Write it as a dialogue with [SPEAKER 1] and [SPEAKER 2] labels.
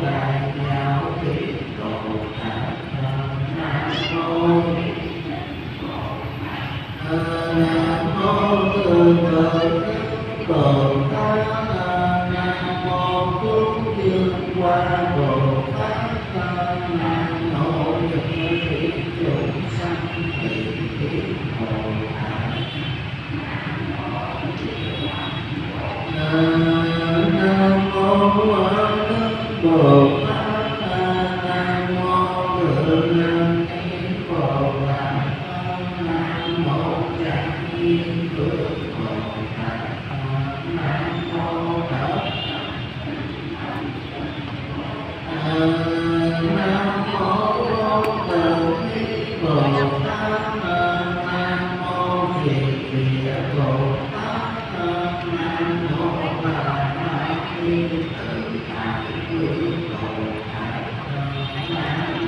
[SPEAKER 1] Đại Đạo Thích Bồ Tát. Nam mô Nam mô Tư Phật Bồ Tát. Nam mô Cúng Dường Hoa Bồ Tát. Nam mô Nhật Thị Chúng Sanh Thị Bồ Tát. Nam mô A Tát Bồ Tát. Nam mô Thượng Nhân Bồ Tát. Nam mô Tràng Nhiên Phước Bồ Tát. Nam mô Thập Nam mô Vô Tự Thi Bồ Tát. Nam mô Việt Địa Bồ Tát. Nam mô Bà Ma Ni